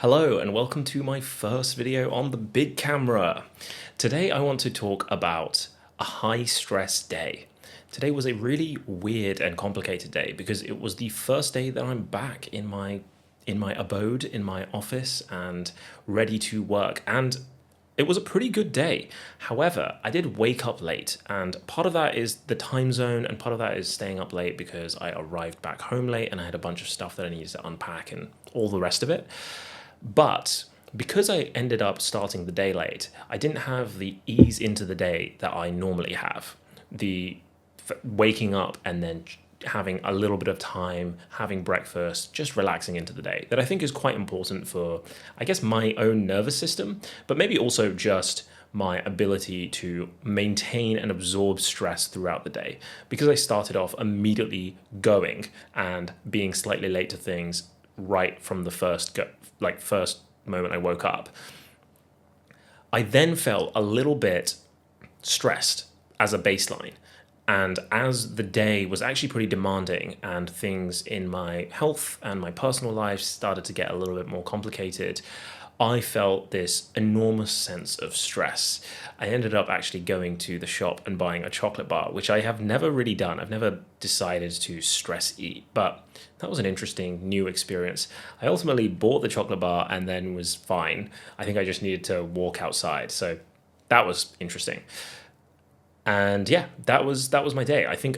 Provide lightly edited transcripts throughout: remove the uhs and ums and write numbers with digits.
Hello and welcome to my first video on the big camera. Today I want to talk about a high stress day. Today was a really weird and complicated day because it was the first day that I'm back in my abode, in my office and ready to work, and it was a pretty good day. However, I did wake up late, and part of that is the time zone, and part of that is staying up late because I arrived back home late and I had a bunch of stuff that I needed to unpack and all the rest of it. But because I ended up starting the day late, I didn't have the ease into the day that I normally have. The waking up and then having a little bit of time, having breakfast, just relaxing into the day, that I think is quite important for, I guess, my own nervous system, but maybe also just my ability to maintain and absorb stress throughout the day. Because I started off immediately going and being slightly late to things right from the first moment I woke up, I then felt a little bit stressed as a baseline. And as the day was actually pretty demanding and things in my health and my personal life started to get a little bit more complicated, I felt this enormous sense of stress. I ended up actually going to the shop and buying a chocolate bar, which I have never really done. I've never decided to stress eat, but that was an interesting new experience. I ultimately bought the chocolate bar and then was fine. I think I just needed to walk outside. So that was interesting. And yeah, that was my day. I think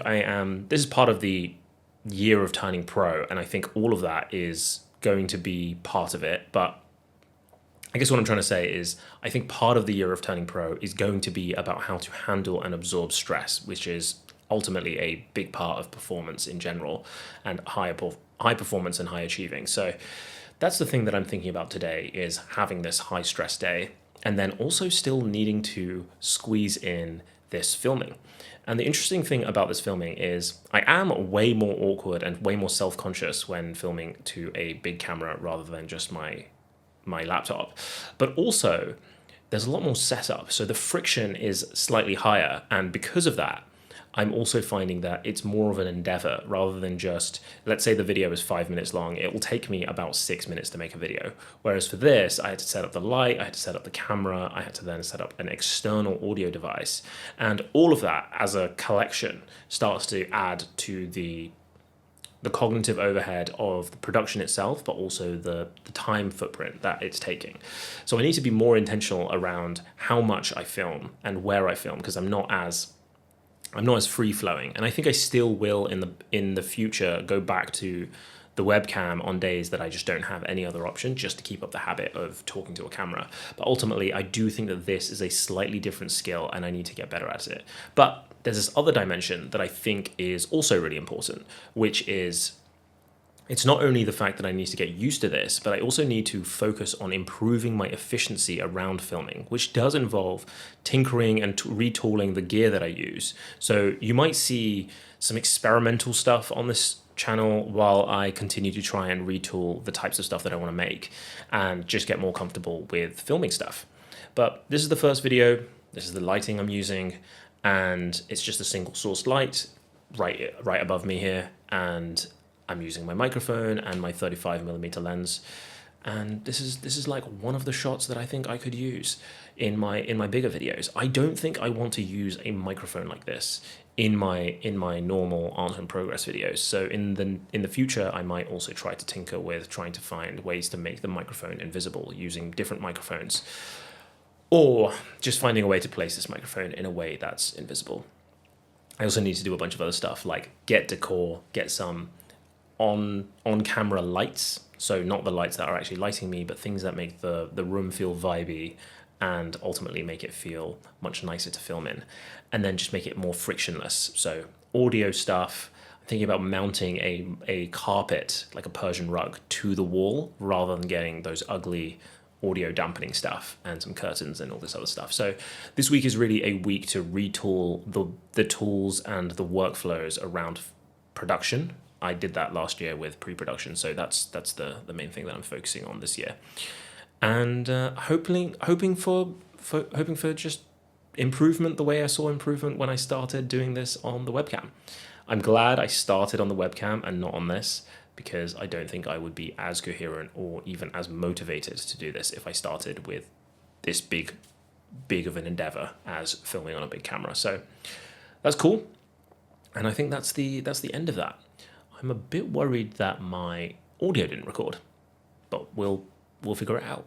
this is part of the year of turning pro, and I think all of that is going to be part of it. But I guess what I'm trying to say is I think part of the year of turning pro is going to be about how to handle and absorb stress, which is ultimately a big part of performance in general and high performance and high achieving. So that's the thing that I'm thinking about today, is having this high stress day and then also still needing to squeeze in this filming. And the interesting thing about this filming is I am way more awkward and way more self-conscious when filming to a big camera rather than just my laptop. But also there's a lot more setup, so the friction is slightly higher, and because of that I'm also finding that it's more of an endeavor rather than just, let's say the video is 5 minutes long, it will take me about 6 minutes to make a video. Whereas for this, I had to set up the light, I had to set up the camera, I had to then set up an external audio device. And all of that as a collection starts to add to the cognitive overhead of the production itself, but also the time footprint that it's taking. So I need to be more intentional around how much I film and where I film, because I'm not as free flowing, and I think I still will in the future go back to the webcam on days that I just don't have any other option, just to keep up the habit of talking to a camera. But ultimately, I do think that this is a slightly different skill, and I need to get better at it. But there's this other dimension that I think is also really important, which is it's not only the fact that I need to get used to this, but I also need to focus on improving my efficiency around filming, which does involve tinkering and retooling the gear that I use. So you might see some experimental stuff on this channel while I continue to try and retool the types of stuff that I want to make and just get more comfortable with filming stuff. But this is the first video, this is the lighting I'm using, and it's just a single source light right above me here, and I'm using my microphone and my 35mm lens, and this is like one of the shots that I think I could use in my bigger videos. I don't think I want to use a microphone like this in my normal art and progress videos. So in the future, I might also try to tinker with trying to find ways to make the microphone invisible using different microphones, or just finding a way to place this microphone in a way that's invisible. I also need to do a bunch of other stuff like get decor, get some on-camera lights, so not the lights that are actually lighting me, but things that make the room feel vibey and ultimately make it feel much nicer to film in, and then just make it more frictionless. So audio stuff, I'm thinking about mounting a carpet, like a Persian rug, to the wall rather than getting those ugly audio dampening stuff and some curtains and all this other stuff. So this week is really a week to retool the tools and the workflows around production. I did that last year with pre-production, so that's the main thing that I'm focusing on this year, and hoping for just improvement the way I saw improvement when I started doing this on the webcam. I'm glad I started on the webcam and not on this, because I don't think I would be as coherent or even as motivated to do this if I started with this big of an endeavor as filming on a big camera. So that's cool. And I think that's the end of that. I'm a bit worried that my audio didn't record, but we'll figure it out.